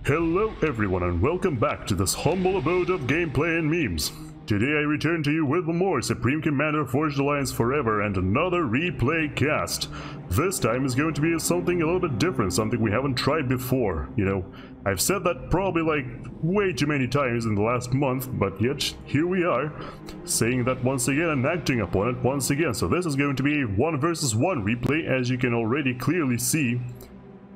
Hello everyone and welcome back to this humble abode of gameplay and memes. Today I return to you with more Supreme Commander Forged Alliance Forever and another replay cast. This time is going to be something a little bit different, something we haven't tried before. You know, I've said that probably like way too many times in the last month, but yet here we are, saying that once again and acting upon it once again. So this is going to be a 1 versus 1 replay, as you can already clearly see.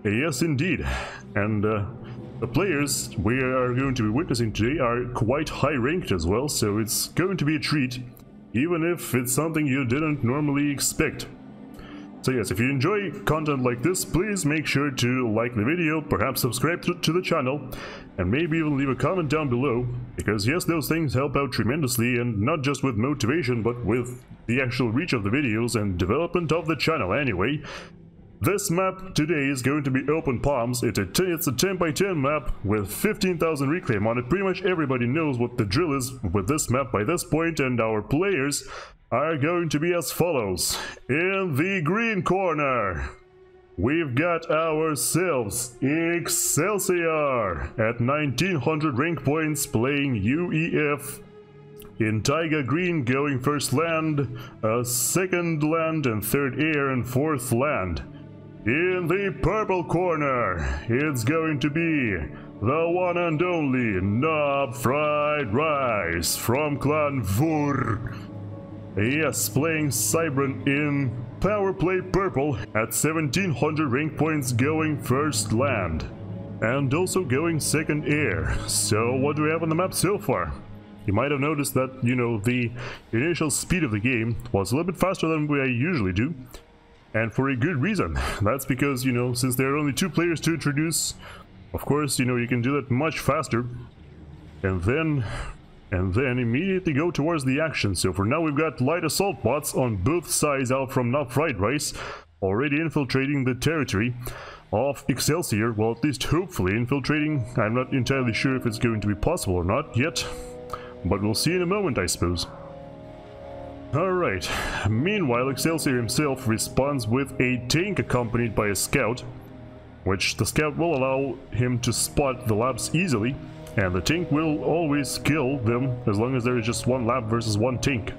Yes indeed, and the players we are going to be witnessing today are quite high ranked as well, so it's going to be a treat, even if it's something you didn't normally expect. So yes, if you enjoy content like this, please make sure to like the video, perhaps subscribe to the channel, and maybe even leave a comment down below, because yes, those things help out tremendously, and not just with motivation, but with the actual reach of the videos and development of the channel anyway. This map today is going to be Open Palms. It's a 10 by 10 map with 15,000 reclaim on it. Pretty much everybody knows what the drill is with this map by this point, and our players are going to be as follows. In the green corner, we've got ourselves Exselsior at 1900 rank points, playing UEF. In Taiga Green, going first land, second land, and third air, and fourth land. In the purple corner, it's going to be the one and only NubFriedRice from Clan Vur. Yes, playing Cybran in Power Play Purple at 1700 rank points, going first land. And also going second air. So what do we have on the map so far? You might have noticed that, you know, the initial speed of the game was a little bit faster than I usually do. And for a good reason. That's because, you know, since there are only 2 players to introduce, of course, you know, you can do that much faster. And then immediately go towards the action. So for now we've got light assault bots on both sides out from NubFriedRice, already infiltrating the territory of Exselsior. Well, at least hopefully infiltrating. I'm not entirely sure if it's going to be possible or not yet, but we'll see in a moment, I suppose. Alright, meanwhile Exselsior himself responds with a tank accompanied by a scout, which the scout will allow him to spot the labs easily, and the tank will always kill them as long as there is just 1 lab versus 1 tank.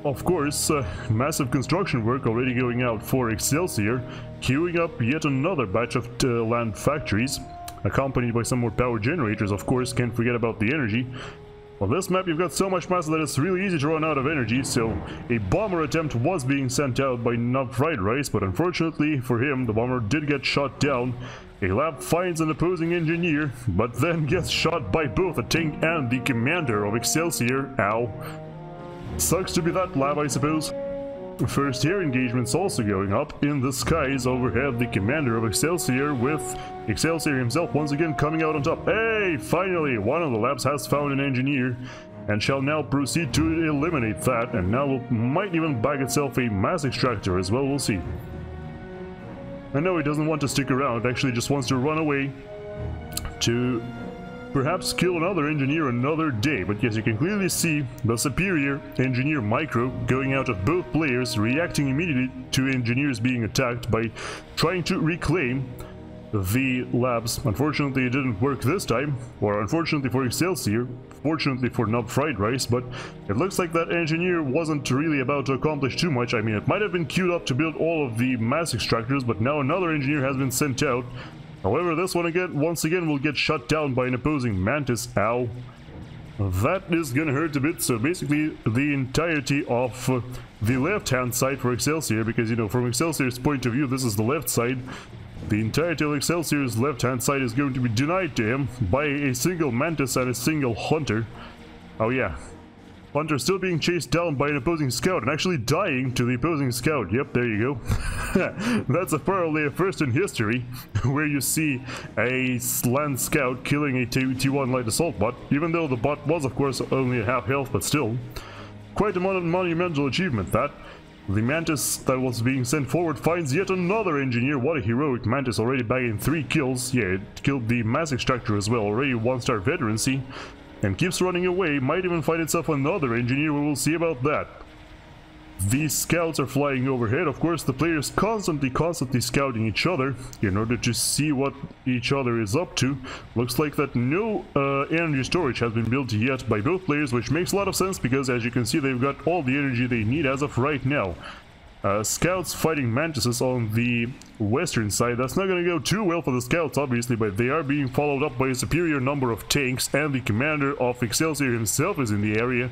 Of course, massive construction work already going out for Exselsior, queuing up yet another batch of land factories, accompanied by some more power generators. Of course, can't forget about the energy. On this map you've got so much mass that it's really easy to run out of energy, so a bomber attempt was being sent out by NubFriedRice, but unfortunately for him, the bomber did get shot down. A lab finds an opposing engineer, but then gets shot by both the tank and the commander of Exselsior. Ow. Sucks to be that lab, I suppose. First air engagements also going up in the skies overhead. The commander of Exselsior, with Exselsior himself once again coming out on top. Hey, finally one of the labs has found an engineer and shall now proceed to eliminate that, and now might even bag itself a mass extractor as well. We'll see. I know he doesn't want to stick around, actually just wants to run away to perhaps kill another engineer another day. But yes, you can clearly see the superior engineer micro going out of both players, reacting immediately to engineers being attacked by trying to reclaim the labs. Unfortunately it didn't work this time, or unfortunately for Exselsior, fortunately for NubFriedRice, but it looks like that engineer wasn't really about to accomplish too much. I mean, it might have been queued up to build all of the mass extractors, but now another engineer has been sent out. However, this one once again will get shut down by an opposing Mantis. Ow. That is gonna hurt a bit. So basically the entirety of the left hand side for Exselsior, because, you know, from Excelsior's point of view this is the left side, the entirety of Excelsior's left hand side is going to be denied to him by a single Mantis and a single Hunter. Oh yeah, Hunter still being chased down by an opposing scout and actually dying to the opposing scout. Yep, there you go. That's apparently a first in history where you see a land scout killing a T1 light assault bot, even though the bot was of course only at half health, but still. Quite a monumental achievement that. The Mantis that was being sent forward finds yet another engineer. What a heroic Mantis, already bagging 3 kills. Yeah, it killed the mass extractor as well, already 1-star veterancy. And keeps running away, might even find itself another engineer. We will see about that. These scouts are flying overhead. Of course, the players constantly scouting each other in order to see what each other is up to. Looks like that no energy storage has been built yet by both players, which makes a lot of sense because, as you can see, they've got all the energy they need as of right now. Scouts fighting mantises on the western side. That's not going to go too well for the scouts, obviously, but they are being followed up by a superior number of tanks, and the commander of Exselsior himself is in the area.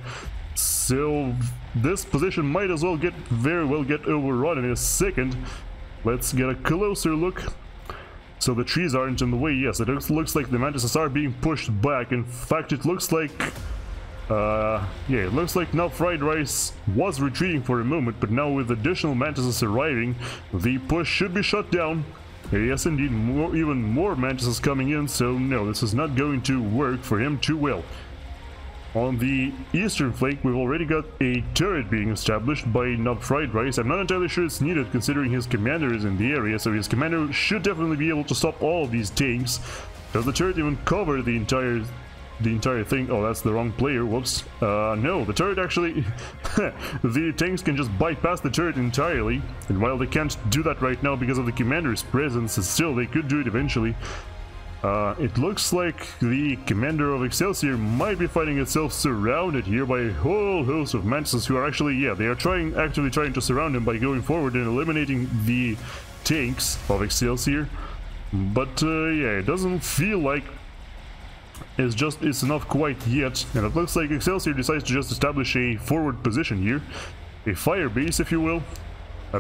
So this position might as well very well get overrun in a second. Let's get a closer look. So the trees aren't in the way. Yes, it looks like the mantises are being pushed back. In fact, it looks like it looks like NubFriedRice was retreating for a moment, but now with additional mantises arriving, the push should be shut down. Yes, indeed, even more mantises coming in, so no, this is not going to work for him too well. On the eastern flank, we've already got a turret being established by NubFriedRice. I'm not entirely sure it's needed considering his commander is in the area, so his commander should definitely be able to stop all of these tanks. Does the turret even cover the entire thing? Oh, that's the wrong player, whoops. No, the turret actually... the tanks can just bypass the turret entirely, and while they can't do that right now because of the commander's presence, still they could do it eventually. It looks like the commander of Exselsior might be finding itself surrounded here by a whole host of mantises who are actually, yeah, they are actively trying to surround him by going forward and eliminating the tanks of Exselsior. But yeah, it doesn't feel like it's enough quite yet, and it looks like Exselsior decides to just establish a forward position here, a fire base if you will.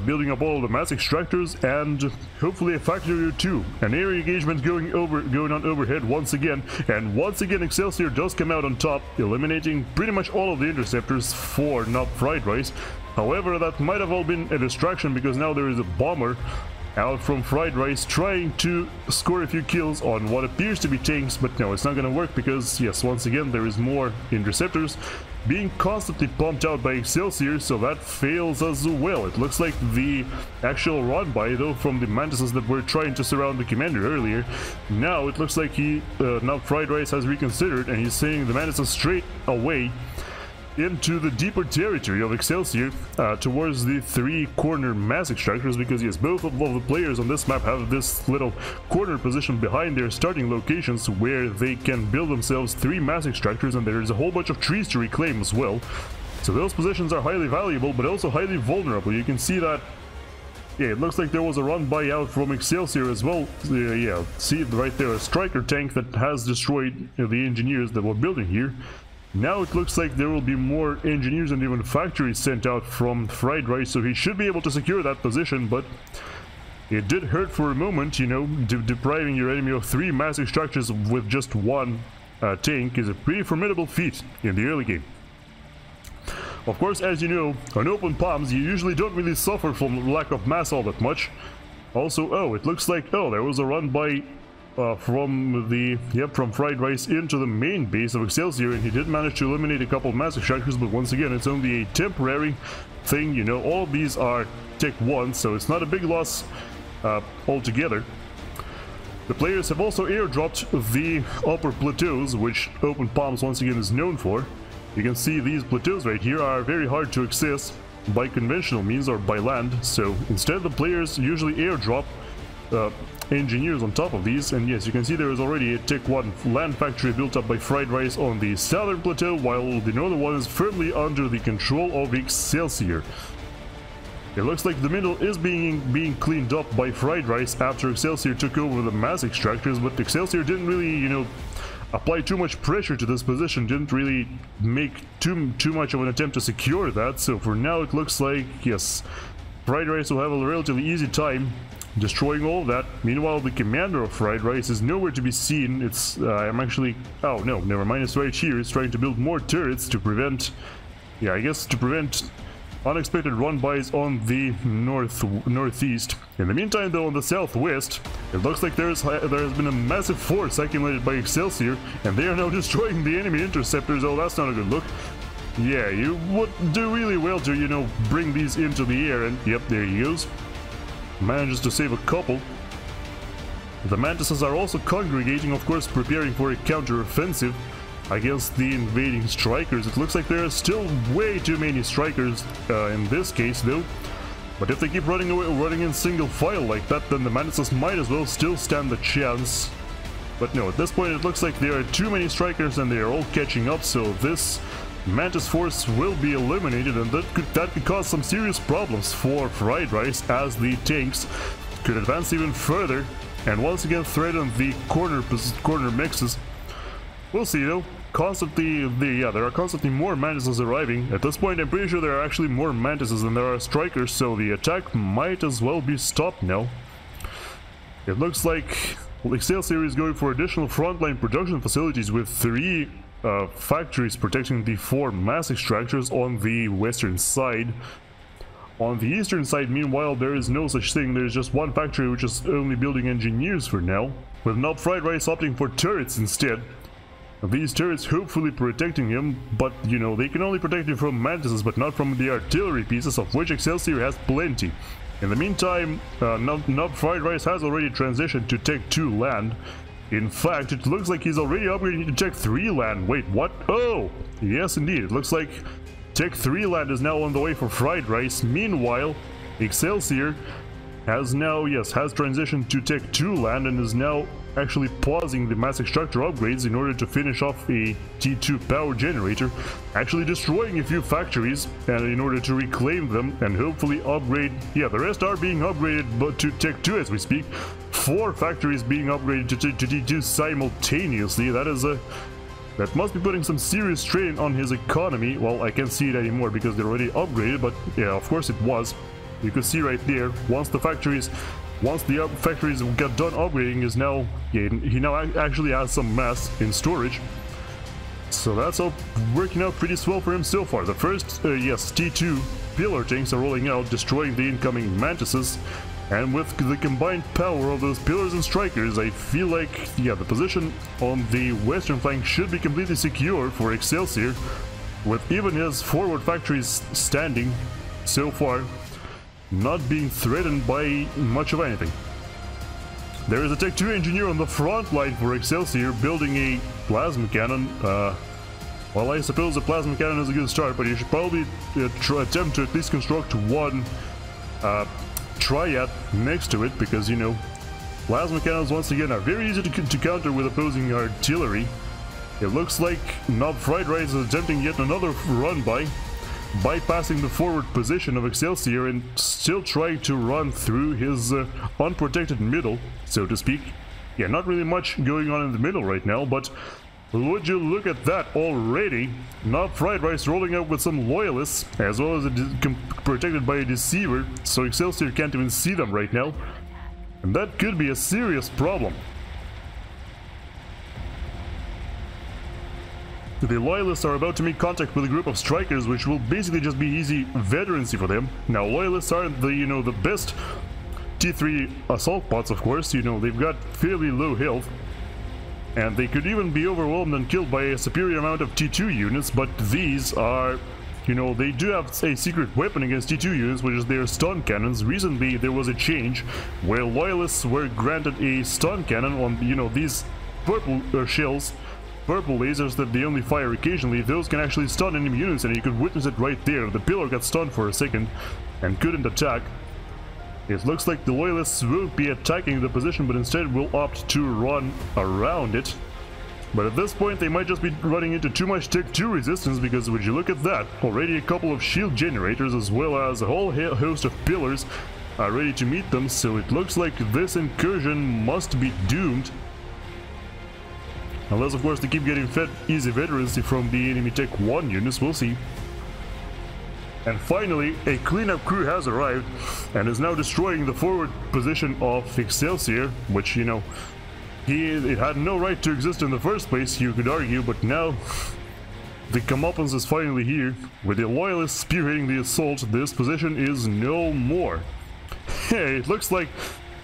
Building up all of the mass extractors and hopefully a factory or two. An area engagement going on overhead once again, and once again Excelsior does come out on top, eliminating pretty much all of the interceptors for NubFriedRice. However, that might have all been a distraction because now there is a bomber out from FriedRice trying to score a few kills on what appears to be tanks, but no, it's not going to work because, yes, once again there is more interceptors being constantly pumped out by Excelsior, so that fails as well. It looks like the actual run-by, though, from the mantises that were trying to surround the commander earlier, now it looks like NubFriedRice has reconsidered, and he's sending the mantises straight away into the deeper territory of Excelsior, towards the three corner mass extractors, because yes, both of the players on this map have this little corner position behind their starting locations where they can build themselves three mass extractors, and there's a whole bunch of trees to reclaim as well. So those positions are highly valuable but also highly vulnerable. You can see that, yeah, it looks like there was a run-by out from Excelsior as well. Yeah, see right there, a striker tank that has destroyed the engineers that were building here. Now it looks like there will be more engineers and even factories sent out from FriedRice, so he should be able to secure that position, but it did hurt for a moment, you know. Depriving your enemy of three mass extractors with just one tank is a pretty formidable feat in the early game. Of course, as you know, on open palms you usually don't really suffer from lack of mass all that much. Also, oh, it looks like, oh, there was a run by from FriedRice into the main base of Excelsior, and he did manage to eliminate a couple mass extractors, but once again it's only a temporary thing, you know. All of these are Tech 1, so it's not a big loss altogether. The players have also airdropped the upper plateaus, which Open Palms once again is known for. You can see these plateaus right here are very hard to access by conventional means or by land, so instead the players usually airdrop engineers on top of these, and yes, you can see there is already a Tech 1 land factory built up by FriedRice on the southern plateau, while the northern one is firmly under the control of Excelsior. It looks like the middle is being cleaned up by FriedRice after Excelsior took over the mass extractors, but Excelsior didn't really, you know, apply too much pressure to this position, didn't really make too much of an attempt to secure that, so for now it looks like, yes, FriedRice will have a relatively easy time destroying all of that. Meanwhile, the commander of FriedRice is nowhere to be seen. It's I'm actually, oh no, never mind, it's right here. It's trying to build more turrets to prevent, yeah, I guess to prevent unexpected run-bys on the northeast. In the meantime, though, on the southwest, it looks like there has been a massive force accumulated by Excelsior, and they are now destroying the enemy interceptors. Oh, that's not a good look. Yeah, you would do really well to, you know, bring these into the air, and yep, there he goes. Manages to save a couple. The mantises are also congregating, of course, preparing for a counter-offensive. against the invading strikers. It looks like there are still way too many strikers in this case though. But if they keep running away, running in single file like that, then the Mantises might as well still stand the chance. But no, at this point it looks like there are too many strikers and they are all catching up, so this Mantis force will be eliminated, and that could cause some serious problems for FAF as the tanks could advance even further and once again threaten the corner mixes. We'll see though. There are constantly more Mantises arriving. At this point I'm pretty sure there are actually more Mantises than there are strikers, so the attack might as well be stopped now. It looks like Exselsior is going for additional frontline production facilities with 3 factories protecting the 4 mass extractors on the western side. On the eastern side, meanwhile, there is no such thing. There is just one factory which is only building engineers for now, with NubFriedRice opting for turrets instead. These turrets hopefully protecting him, but you know, they can only protect him from Mantises but not from the artillery pieces, of which Exselsior has plenty. In the meantime, NubFriedRice has already transitioned to Tech 2 land. In fact, it looks like he's already upgrading to Tech 3 land. Wait, what? Oh! Yes indeed, it looks like Tech 3 land is now on the way for FAF. Meanwhile, Exselsior has transitioned to Tech 2 land and is now actually pausing the mass extractor upgrades in order to finish off a T2 power generator, actually destroying a few factories and in order to reclaim them and hopefully upgrade. Yeah, the rest are being upgraded but to Tech 2 as we speak. 4 factories being upgraded to T2 simultaneously. That must be putting some serious strain on his economy. Well, I can't see it anymore because they're already upgraded, but yeah, of course it was. You can see right there, once the factories got done upgrading, is now, yeah, he now actually has some mass in storage. So that's all working out pretty swell for him so far. The first, T2 pillar tanks are rolling out, destroying the incoming Mantises. And with the combined power of those pillars and strikers, I feel like, yeah, the position on the western flank should be completely secure for Exselsior, with even his forward factories standing so far, not being threatened by much of anything. There is a Tech 2 engineer on the front line for Exselsior building a plasma cannon. Well, I suppose a plasma cannon is a good start, but you should probably attempt to at least construct one triad next to it, because, you know, plasma cannons once again are very easy to counter with opposing artillery. It looks like NubFriedRice is attempting yet another run by, bypassing the forward position of Exselsior and still trying to run through his unprotected middle, so to speak. Yeah, not really much going on in the middle right now, but would you look at that already? NubFriedRice rolling out with some loyalists, as well as protected by a deceiver, so Exselsior can't even see them right now. And that could be a serious problem. The loyalists are about to make contact with a group of strikers, which will basically just be easy veterancy for them. Now, loyalists aren't the best T3 assault bots, of course. You know, they've got fairly low health, and they could even be overwhelmed and killed by a superior amount of T2 units, but these are, you know, they do have a secret weapon against T2 units, which is their stun cannons. Recently, there was a change where loyalists were granted a stun cannon on, you know, these purple shells, purple lasers that they only fire occasionally. Those can actually stun enemy units, and you could witness it right there. The pillar got stunned for a second and couldn't attack. It looks like the loyalists won't be attacking the position, but instead will opt to run around it. But at this point, they might just be running into too much Tech 2 resistance, because would you look at that, already a couple of shield generators as well as a whole host of pillars are ready to meet them, so it looks like this incursion must be doomed. Unless, of course, they keep getting fed easy veterancy from the enemy Tech 1 units, we'll see. And finally, a cleanup crew has arrived and is now destroying the forward position of Exselsior, which, you know, it had no right to exist in the first place, you could argue, but now the comeuppance is finally here. With the loyalists spearheading the assault, this position is no more. Hey, it looks like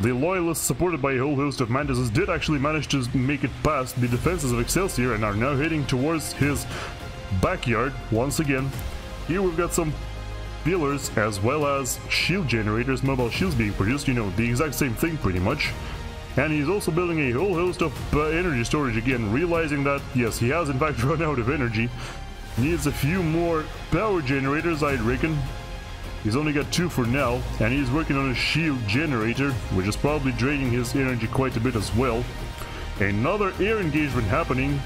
the loyalists, supported by a whole host of Mantises, did actually manage to make it past the defenses of Exselsior and are now heading towards his backyard once again. Here we've got some pillars as well as shield generators, mobile shields being produced, you know, the exact same thing pretty much. And he's also building a whole host of energy storage again, realizing that, yes, he has in fact run out of energy. Needs a few more power generators, I'd reckon. He's only got 2 for now, and he's working on a shield generator, which is probably draining his energy quite a bit as well. Another air engagement happening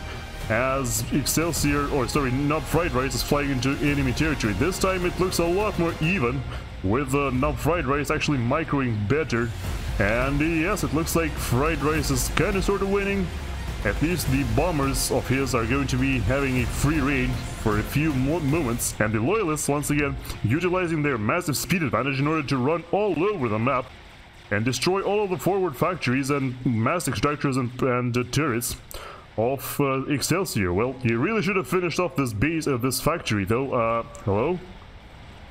as Exselsior, or sorry, NubFriedRice is flying into enemy territory. This time it looks a lot more even, with NubFriedRice actually microing better. And yes, it looks like Fried Rice is kind of sort of winning. At least the bombers of his are going to be having a free reign for a few more moments, and the loyalists once again utilizing their massive speed advantage in order to run all over the map and destroy all of the forward factories and mass extractors and turrets of Exselsior. Well, you really should have finished off this base of this factory though. Hello?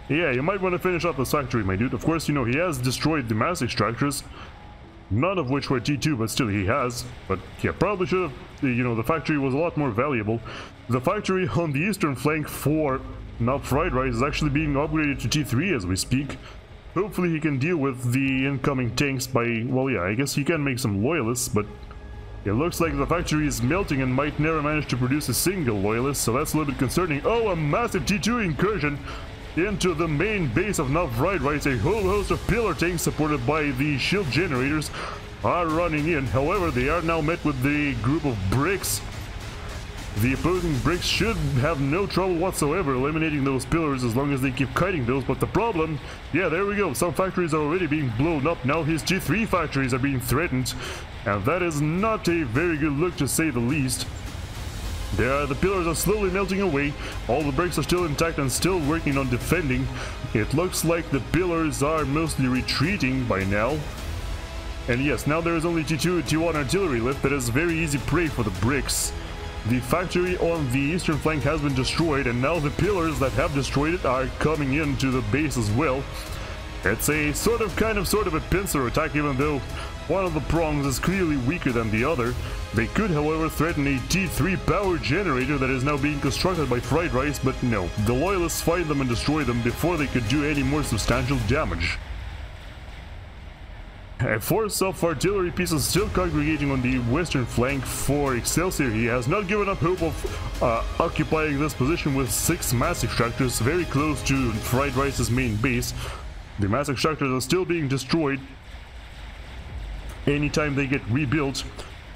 Yeah, you might want to finish up this factory, my dude. Of course, you know, he has destroyed the mass extractors, none of which were T2, but still he has. But yeah, probably should have, you know, the factory was a lot more valuable. The factory on the eastern flank for NubFriedRice is actually being upgraded to T3 as we speak. Hopefully he can deal with the incoming tanks by, well, yeah, I guess he can make some loyalists, but it looks like the factory is melting and might never manage to produce a single loyalist, so that's a little bit concerning. Oh, a massive T2 incursion into the main base of NubFriedRice. A whole host of pillar tanks supported by the shield generators are running in. However, they are now met with the group of bricks. The opposing bricks should have no trouble whatsoever eliminating those pillars as long as they keep kiting those, but the problem, yeah, there we go, some factories are already being blown up. Now his G3 factories are being threatened, and that is not a very good look to say the least. The pillars are slowly melting away, all the bricks are still intact and still working on defending. It looks like the pillars are mostly retreating by now. And yes, now there is only T2 and T1 artillery left. That is very easy prey for the bricks. The factory on the eastern flank has been destroyed, and now the pillars that have destroyed it are coming into the base as well. It's a sort of a pincer attack, even though one of the prongs is clearly weaker than the other. They could, however, threaten a T3 power generator that is now being constructed by Fried Rice, but no, the loyalists find them and destroy them before they could do any more substantial damage. A force of artillery pieces still congregating on the western flank for Excelsior. He has not given up hope of occupying this position with 6 mass extractors very close to Fried Rice's main base. The mass extractors are still being destroyed anytime they get rebuilt.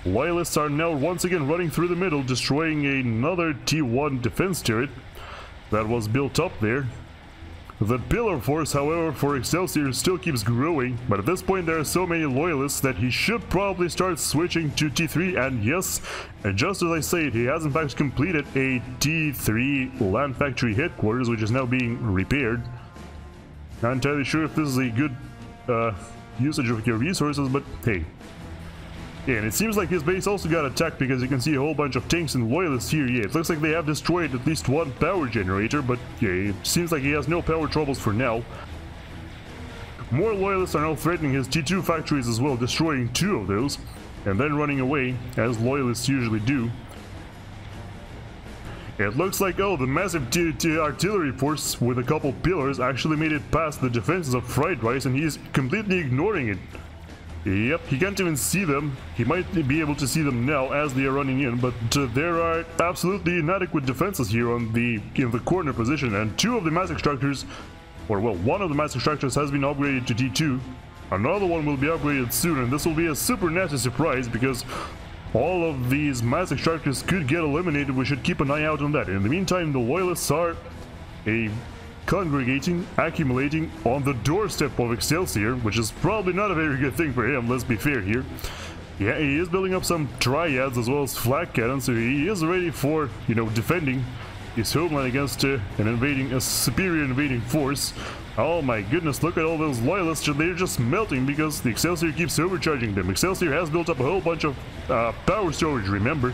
Loyalists are now once again running through the middle, destroying another T1 defense turret that was built up there. The pillar force, however, for Excelsior still keeps growing, but at this point there are so many loyalists that he should probably start switching to T3, and yes, just as I say it, he has in fact completed a T3 land factory headquarters, which is now being repaired. Not entirely sure if this is a good usage of your resources, but hey. Yeah, and it seems like his base also got attacked because you can see a whole bunch of tanks and loyalists here. Yeah, it looks like they have destroyed at least 1 power generator, but yeah, it seems like he has no power troubles for now. More loyalists are now threatening his T2 factories as well, destroying 2 of those, and then running away, as loyalists usually do. It looks like, oh, the massive artillery force with a couple pillars actually made it past the defenses of Fried Rice, and he's completely ignoring it. Yep, he can't even see them. He might be able to see them now as they are running in, but there are absolutely inadequate defenses here in the corner position, and 2 of the mass extractors, or well, 1 of the mass extractors has been upgraded to T2. Another one will be upgraded soon, and this will be a super nasty surprise because all of these mass extractors could get eliminated. We should keep an eye out on that. In the meantime, the loyalists are congregating, accumulating on the doorstep of Excelsior, which is probably not a very good thing for him, let's be fair here. Yeah, he is building up some triads as well as flak cannons, so he is ready for, you know, defending his homeland against a superior invading force. Oh my goodness, look at all those loyalists, they're just melting because the Excelsior keeps overcharging them. Excelsior has built up a whole bunch of power storage, remember?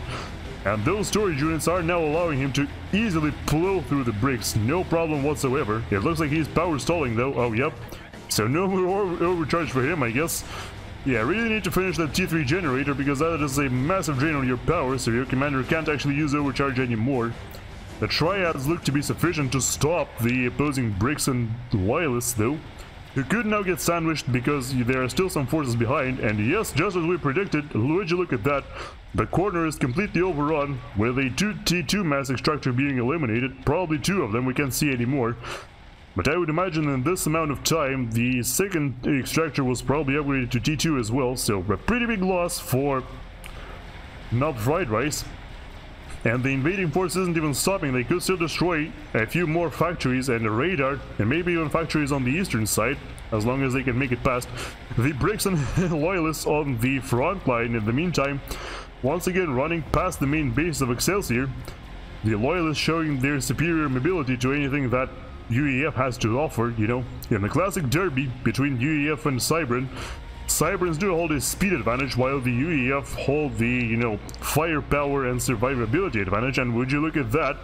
And those storage units are now allowing him to easily plow through the bricks, no problem whatsoever. It looks like he's power stalling though. Oh, yep. So no more overcharge for him, I guess. Yeah, really need to finish that T3 generator because that is a massive drain on your power, so your commander can't actually use overcharge anymore. The triads look to be sufficient to stop the opposing bricks and loyalists though. who could now get sandwiched because there are still some forces behind. And yes, just as we predicted, would you look at that, the corner is completely overrun with a T2 mass extractor being eliminated, probably 2 of them, we can't see anymore. But I would imagine in this amount of time, the second extractor was probably upgraded to T2 as well, so a pretty big loss for NubFriedRice. And the invading force isn't even stopping, they could still destroy a few more factories and a radar, and maybe even factories on the eastern side, as long as they can make it past the bricks and loyalists on the front line. In the meantime, once again running past the main base of Exselsior, the loyalists showing their superior mobility to anything that UEF has to offer, you know. In the classic derby between UEF and Cybran, Cybrans do hold a speed advantage while the UEF hold the, you know, firepower and survivability advantage. And would you look at that,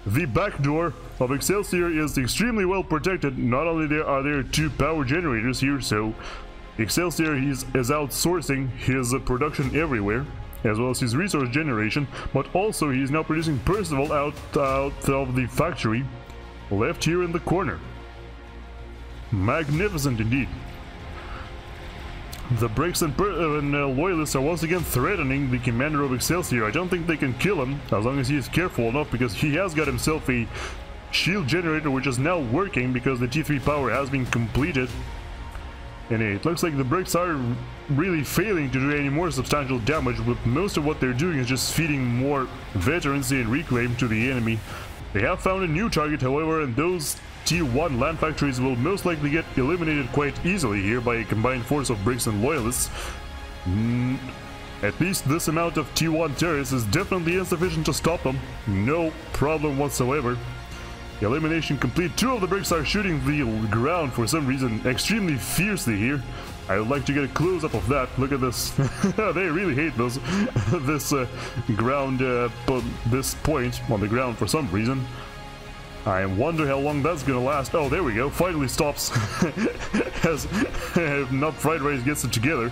the back door of Excelsior is extremely well protected. Not only are there 2 power generators here, so Excelsior is outsourcing his production everywhere, as well as his resource generation, but also he is now producing Percival out of the factory left here in the corner. Magnificent indeed. The Bricks and Loyalists are once again threatening the commander of Excelsior. I don't think they can kill him, as long as he is careful enough, because he has got himself a shield generator which is now working because the T3 power has been completed. And it looks like the Bricks are really failing to do any more substantial damage, but most of what they're doing is just feeding more veterans and reclaim to the enemy. They have found a new target, however, and those T1 land factories will most likely get eliminated quite easily here by a combined force of Bricks and Loyalists. At least this amount of T1 terrorists is definitely insufficient to stop them. No problem whatsoever. Elimination complete. 2 of the Bricks are shooting the ground for some reason extremely fiercely here. I would like to get a close-up of that. Look at this. They really hate this ground, this point on the ground for some reason. I wonder how long that's gonna last. Oh, there we go. Finally stops as NubFriedRice gets it together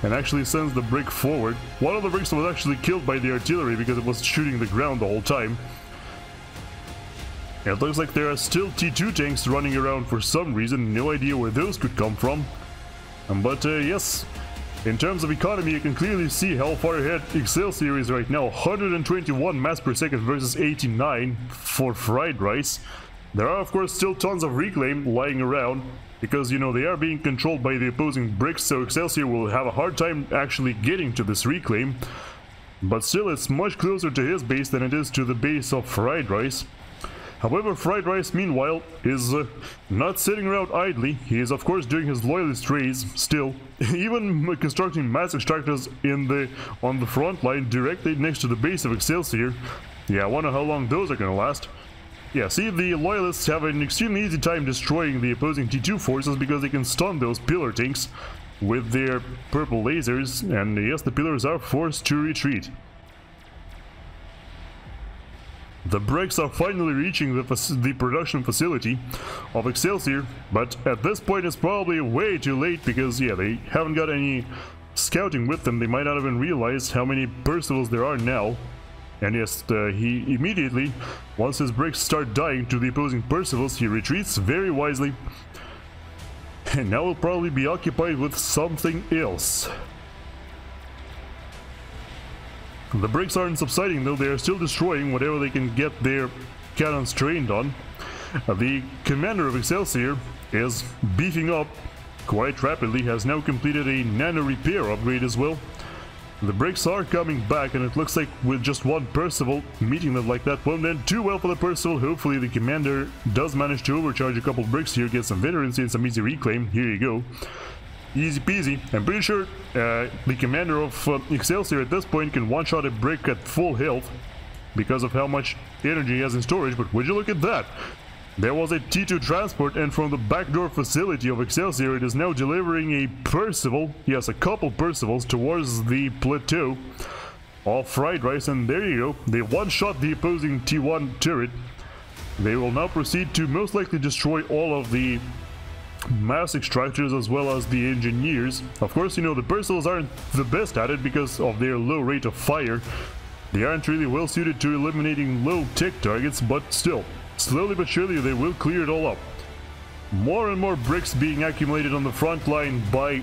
and actually sends the brick forward. One of the bricks was actually killed by the artillery because it was shooting the ground the whole time. It looks like there are still T2 tanks running around for some reason. No idea where those could come from. But yes, in terms of economy, you can clearly see how far ahead Excelsior is right now. 121 mass per second versus 89 for FriedRice. There are of course still tons of reclaim lying around, because, you know, they are being controlled by the opposing bricks, so Excelsior will have a hard time actually getting to this reclaim. But still, it's much closer to his base than it is to the base of FriedRice. However, FriedRice, meanwhile, is not sitting around idly. He is, of course, doing his loyalist raids still, even constructing mass extractors on the front line directly next to the base of Excelsior. Yeah, I wonder how long those are gonna last. Yeah, see, the loyalists have an extremely easy time destroying the opposing T2 forces because they can stun those pillar tanks with their purple lasers, and yes, the pillars are forced to retreat. The Bricks are finally reaching the production facility of Excelsior, but at this point it's probably way too late because, yeah, they haven't got any scouting with them. They might not even realize how many Percivals there are now. And yes, he immediately, once his Bricks start dying to the opposing Percivals, he retreats very wisely. And now he'll probably be occupied with something else. The Bricks aren't subsiding though, they are still destroying whatever they can get their cannons trained on. The commander of Excelsior is beefing up quite rapidly, has now completed a nano repair upgrade as well. The Bricks are coming back, and it looks like with just one Percival meeting them like that won't end too well for the Percival. Hopefully the commander does manage to overcharge a couple Bricks here, get some veterancy and some easy reclaim. Here you go. Easy peasy. I'm pretty sure the commander of Excelsior at this point can one-shot a brick at full health because of how much energy he has in storage, but would you look at that? There was a T2 transport, and from the backdoor facility of Excelsior it is now delivering a Percival, yes, a couple Percivals towards the plateau of FriedRice, and there you go. They one-shot the opposing T1 turret. They will now proceed to most likely destroy all of the mass extractors as well as the engineers. Of course, you know, the Percivals aren't the best at it because of their low rate of fire. They aren't really well suited to eliminating low tech targets, but still, slowly but surely they will clear it all up. More and more bricks being accumulated on the front line by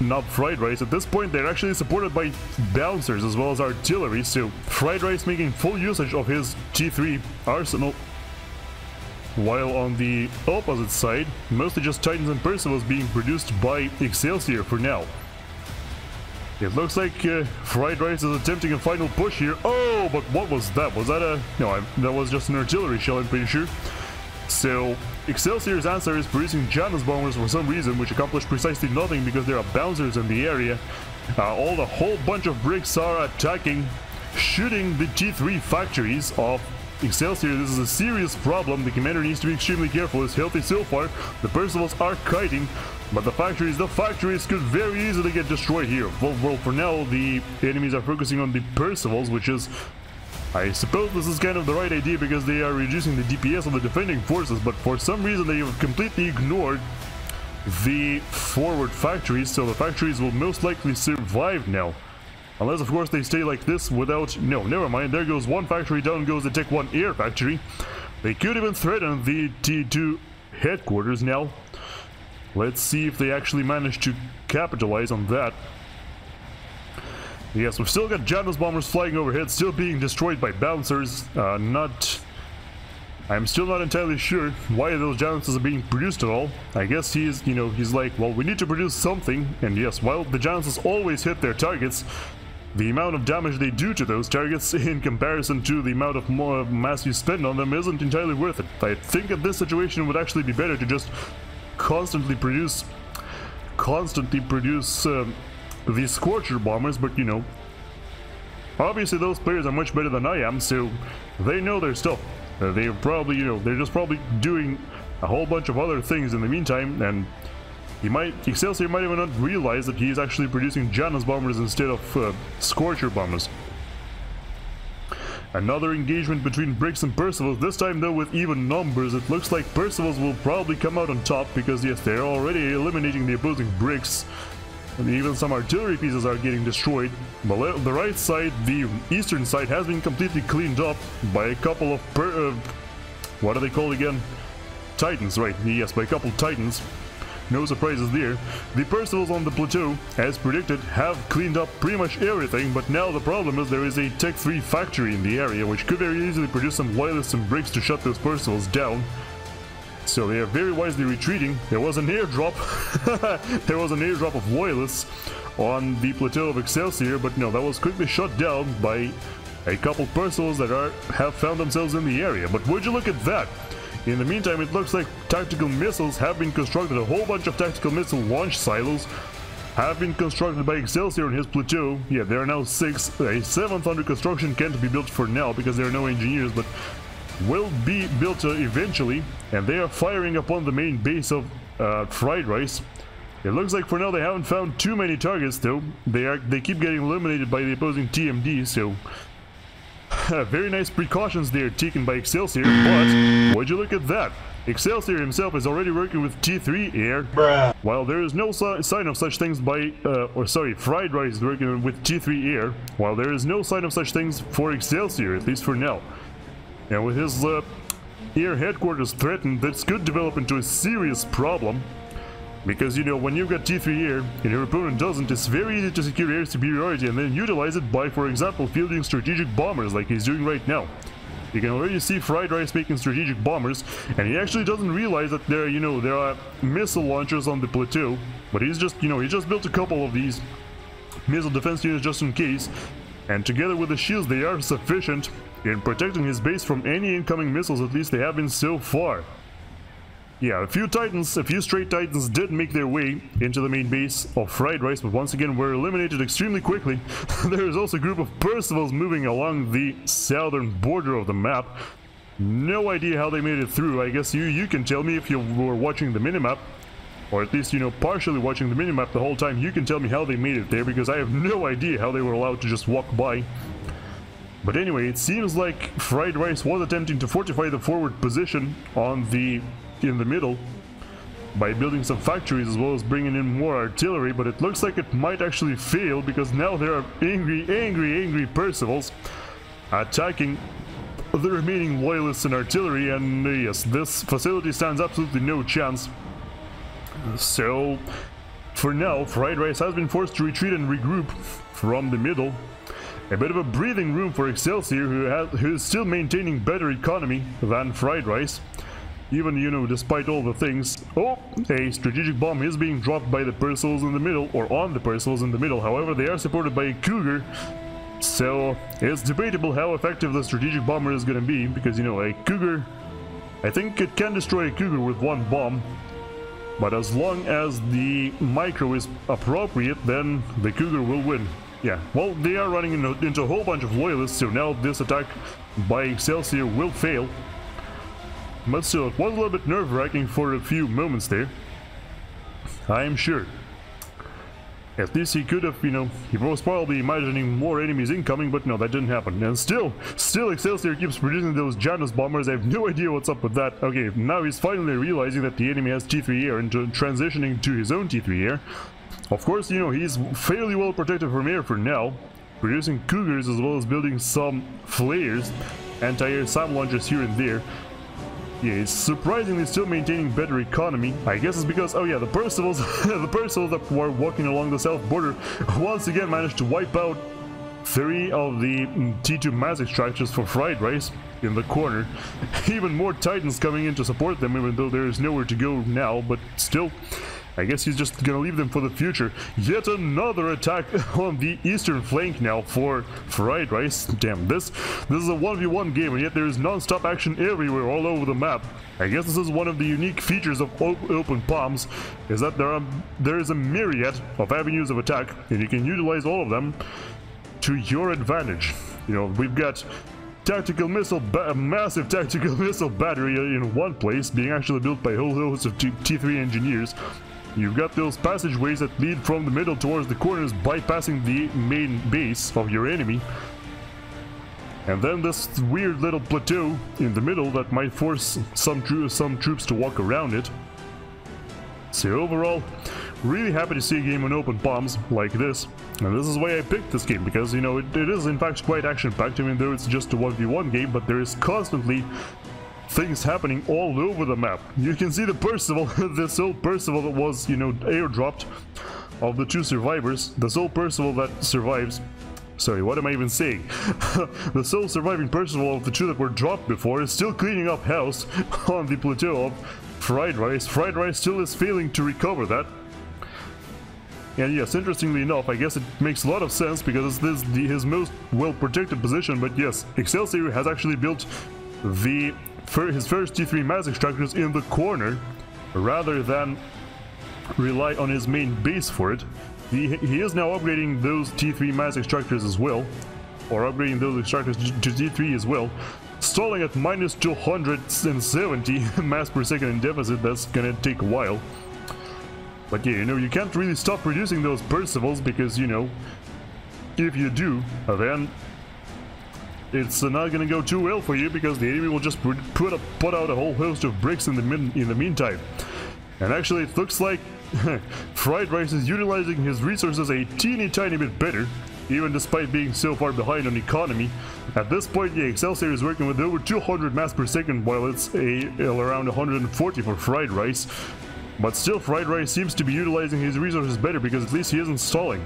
NubFriedRice. At this point, they're actually supported by bouncers as well as artillery, so FriedRice making full usage of his T3 arsenal. While on the opposite side, mostly just Titans and Percivals being produced by Exselsior for now. It looks like FriedRice is attempting a final push here. Oh, but what was that? Was that a... No, that was just an artillery shell, I'm pretty sure. So, Excelsior's answer is producing Janus bombers for some reason, which accomplish precisely nothing because there are bouncers in the area. A whole bunch of bricks are attacking, shooting the T3 factories of Excelsior. This is a serious problem. The commander needs to be extremely careful. It's healthy so far. The Percivals are kiting, but the factories could very easily get destroyed here. Well, for now, the enemies are focusing on the Percivals, which is... I suppose this is kind of the right idea because they are reducing the DPS of the defending forces, but for some reason they have completely ignored the forward factories, so the factories will most likely survive now. Unless, of course, they stay like this without... No, never mind. There goes one factory, down goes the Tech 1 air factory. They could even threaten the T2 headquarters now. Let's see if they actually manage to capitalize on that. Yes, we've still got Janus bombers flying overhead, still being destroyed by bouncers. I'm still not entirely sure why those Januses are being produced at all. I guess he's like, well, we need to produce something. And yes, while the Januses always hit their targets, the amount of damage they do to those targets in comparison to the amount of mass you spend on them isn't entirely worth it. I think in this situation it would actually be better to just constantly produce these Scorcher bombers, but obviously those players are much better than I am, so they know their stuff. They're probably, they're just probably doing a whole bunch of other things in the meantime, and Excelsior might even not realize that he's actually producing Janus bombers instead of Scorcher bombers. Another engagement between Bricks and Percivals, this time though with even numbers. It looks like Percivals will probably come out on top because yes, they're already eliminating the opposing Bricks. And even some artillery pieces are getting destroyed. But the right side, the eastern side, has been completely cleaned up by a couple of what are they called again? Titans, right? Yes, by a couple of Titans. No surprises there. The Percivals on the plateau, as predicted, have cleaned up pretty much everything, but now the problem is there is a Tech 3 factory in the area, which could very easily produce some loyalists and bricks to shut those Percivals down. So they are very wisely retreating. There was an airdrop. There was an airdrop of loyalists on the plateau of Excelsior, but no, that was quickly shut down by a couple Percivals that have found themselves in the area. But would you look at that? In the meantime, it looks like tactical missiles have been constructed. A whole bunch of tactical missile launch silos have been constructed by Excelsior on his plateau. Yeah, there are now 6. A 7th under construction can't be built for now because there are no engineers, but will be built eventually, and they are firing upon the main base of FriedRice. It looks like for now they haven't found too many targets though. They keep getting eliminated by the opposing TMD, so very nice precautions there taken by Excelsior. But would you look at that? Excelsior himself is already working with T3 air. Bruh. While there is no sign of such things FriedRice is working with T3 air, while there is no sign of such things for Excelsior, at least for now. And with his air headquarters threatened, this could develop into a serious problem. Because, when you've got T3 air and your opponent doesn't, it's very easy to secure air superiority and then utilize it by, for example, fielding strategic bombers like he's doing right now. You can already see FriedRice making strategic bombers, and he actually doesn't realize that there are missile launchers on the plateau. But he's just, he just built a couple of these missile defense units just in case. And together with the shields, they are sufficient in protecting his base from any incoming missiles, at least they have been so far. Yeah, a few straight Titans did make their way into the main base of FriedRice, but once again were eliminated extremely quickly. There is also a group of Percivals moving along the southern border of the map. No idea how they made it through. I guess you can tell me if you were watching the minimap, or at least, partially watching the minimap the whole time. You can tell me how they made it there, because I have no idea how they were allowed to just walk by. But anyway, it seems like FriedRice was attempting to fortify the forward position in the middle by building some factories as well as bringing in more artillery, but it looks like it might actually fail because now there are angry Percivals attacking the remaining loyalists and artillery, and yes, this facility stands absolutely no chance. So, for now, FAF has been forced to retreat and regroup from the middle. A bit of a breathing room for Exselsior, who is still maintaining better economy than FAF. Even, you know, despite all the things. Oh, a strategic bomb is being dropped by the Percivals in the middle, or on the Percivals in the middle. However, they are supported by a Cougar, so it's debatable how effective the strategic bomber is going to be, because, you know, a Cougar, I think it can destroy a Cougar with one bomb, but as long as the micro is appropriate, then the Cougar will win. Yeah, well, they are running into a whole bunch of loyalists, so now this attack by Exselsior will fail. But still, it was a little bit nerve-wracking for a few moments there, I am sure. At least he could have, you know, he was probably imagining more enemies incoming, but no, that didn't happen. And still Exselsior keeps producing those Janus bombers. I have no idea what's up with that. Okay, now he's finally realizing that the enemy has T3 air and transitioning to his own T3 air. Of course, you know, he's fairly well protected from air for now, producing Cougars as well as building some flares, anti-air SAM launchers here and there. Yeah, it's surprisingly still maintaining better economy. I guess it's because, oh yeah, the Percivals, the Percivals that were walking along the south border once again managed to wipe out 3 of the T2 mass extractors for FAF in the corner. Even more Titans coming in to support them, even though there is nowhere to go now, but still, I guess he's just gonna leave them for the future. Yet another attack on the eastern flank now for FAF. Damn, this is a 1v1 game, and yet there is non-stop action everywhere all over the map. I guess this is one of the unique features of open palms, is that there is a myriad of avenues of attack, and you can utilize all of them to your advantage. You know, we've got tactical missile, massive tactical missile battery in one place, being actually built by a whole host of T3 engineers. You've got those passageways that lead from the middle towards the corners, bypassing the main base of your enemy. And then this weird little plateau in the middle that might force some troops to walk around it. So overall, really happy to see a game on open palms like this. And this is why I picked this game, because, you know, it is in fact quite action-packed, even though it's just a 1v1 game, but there is constantly things happening all over the map. You can see the Percival, the sole Percival that was, you know, airdropped of the 2 survivors, the sole Percival that survives. Sorry, what am I even saying? The sole surviving Percival of the 2 that were dropped before is still cleaning up house on the plateau of FAF. FAF still is failing to recover that. And yes, interestingly enough, I guess it makes a lot of sense because this is his most well-protected position, but yes, Exselsior has actually built his first T3 mass extractors in the corner rather than rely on his main base for it. He is now upgrading those T3 mass extractors as well, or upgrading those extractors to T3 as well, stalling at minus 270 mass per second in deficit. That's gonna take a while. But yeah, you know, you can't really stop producing those Percivals because, you know, if you do, then it's not gonna go too well for you, because the enemy will just put out a whole host of bricks in the meantime. And actually, it looks like FAF is utilizing his resources a teeny tiny bit better, even despite being so far behind on economy. At this point, yeah, Exselsior is working with over 200 mass per second, while it's around 140 for FAF. But still, FAF seems to be utilizing his resources better, because at least he isn't stalling.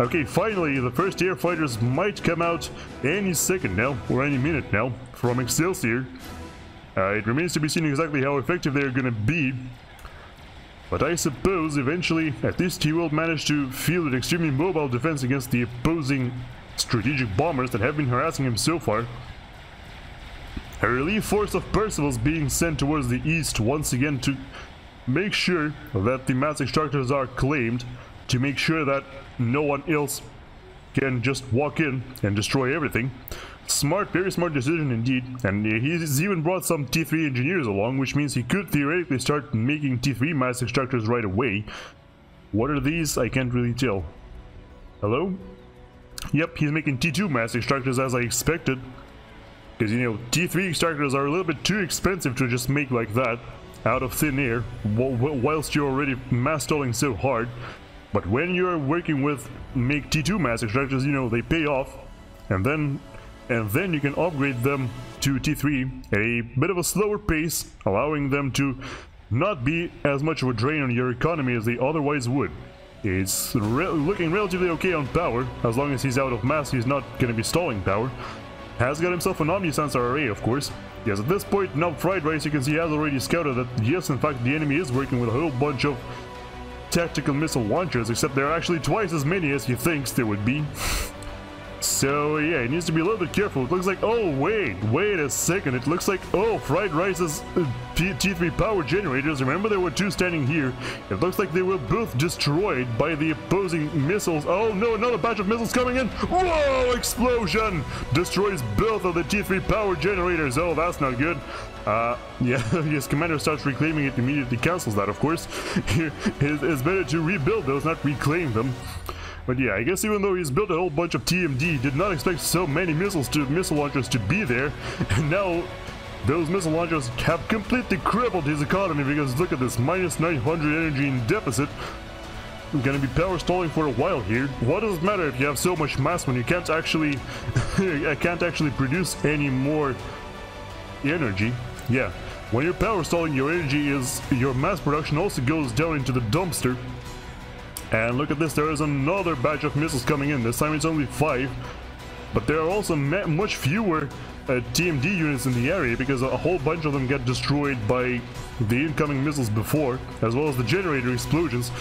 Okay, finally, the first air fighters might come out any second now, or any minute now, from Exselsior. It remains to be seen exactly how effective they're gonna be. But I suppose eventually, at least he will manage to field an extremely mobile defense against the opposing strategic bombers that have been harassing him so far. A relief force of Percivals being sent towards the east once again to make sure that the mass extractors are claimed, to make sure that no one else can just walk in and destroy everything. Smart, very smart decision indeed. And he's even brought some T3 engineers along, which means he could theoretically start making T3 mass extractors right away. What are these? I can't really tell. Hello? Yep, he's making T2 mass extractors as I expected. Because, you know, T3 extractors are a little bit too expensive to just make like that, out of thin air, whilst you're already mass stalling so hard. But when you're working with make T2 mass extractors, you know, they pay off. And then and then you can upgrade them to T3 at a bit of a slower pace, allowing them to not be as much of a drain on your economy as they otherwise would. It's looking relatively okay on power. As long as he's out of mass, he's not going to be stalling power. Has got himself an Omnisensor array, of course. Yes, at this point, NubFriedRice, you can see, has already scouted that, yes, in fact, the enemy is working with a whole bunch of tactical missile launchers, except they're actually twice as many as he thinks there would be. So yeah, he needs to be a little bit careful. It looks like, oh wait a second, it looks like, oh, FAF T3 power generators, remember there were two standing here. It looks like they were both destroyed by the opposing missiles. Oh no, another batch of missiles coming in. Whoa, explosion! Destroys both of the T3 power generators. Oh, that's not good. Yeah, his commander starts reclaiming it, immediately cancels that, of course. It's better to rebuild those, not reclaim them. But yeah, I guess even though he's built a whole bunch of TMD, did not expect so many missile launchers to be there, and now those missile launchers have completely crippled his economy, because look at this, minus 900 energy in deficit. We're gonna be power stalling for a while here. What does it matter if you have so much mass when you can't actually produce any more energy? Yeah, when you're power stalling, your mass production also goes down into the dumpster. And look at this, there is another batch of missiles coming in. This time it's only 5, but there are also much fewer TMD units in the area, because a whole bunch of them get destroyed by the incoming missiles before, as well as the generator explosions.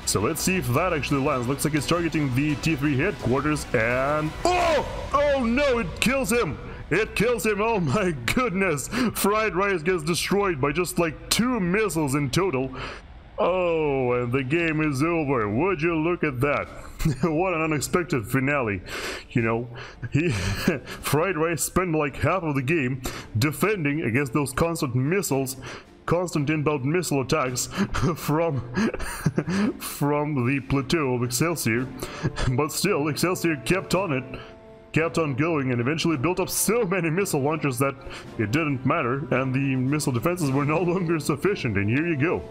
So let's see if that actually lands. Looks like it's targeting the T3 headquarters, and oh no, it kills him! It kills him, oh my goodness! FAF gets destroyed by just like 2 missiles in total. Oh, and the game is over. Would you look at that? What an unexpected finale. You know, FAF spent like half of the game defending against those constant inbound missile attacks from the plateau of Exselsior. But still, Exselsior kept on going, and eventually built up so many missile launchers that it didn't matter, and the missile defenses were no longer sufficient, and here you go.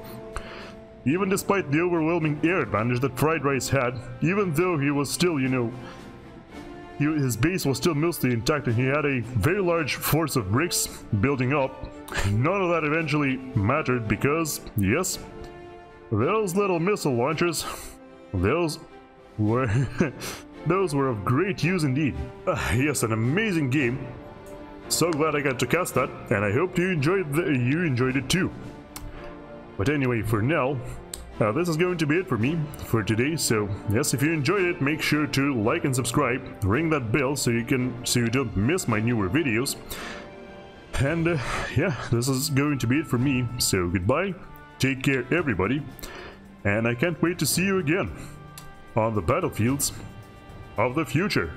Even despite the overwhelming air advantage that FAF had, even though he was still, you know, his base was still mostly intact and he had a very large force of bricks building up, none of that eventually mattered, because, yes, those little missile launchers, those were of great use indeed. Yes, an amazing game. So glad I got to cast that, and I hope you enjoyed it too. But anyway, for now, this is going to be it for me for today. So yes, if you enjoyed it, make sure to like and subscribe, ring that bell so you don't miss my newer videos. And yeah, this is going to be it for me. So goodbye, take care everybody, and I can't wait to see you again on the battlefields of the future.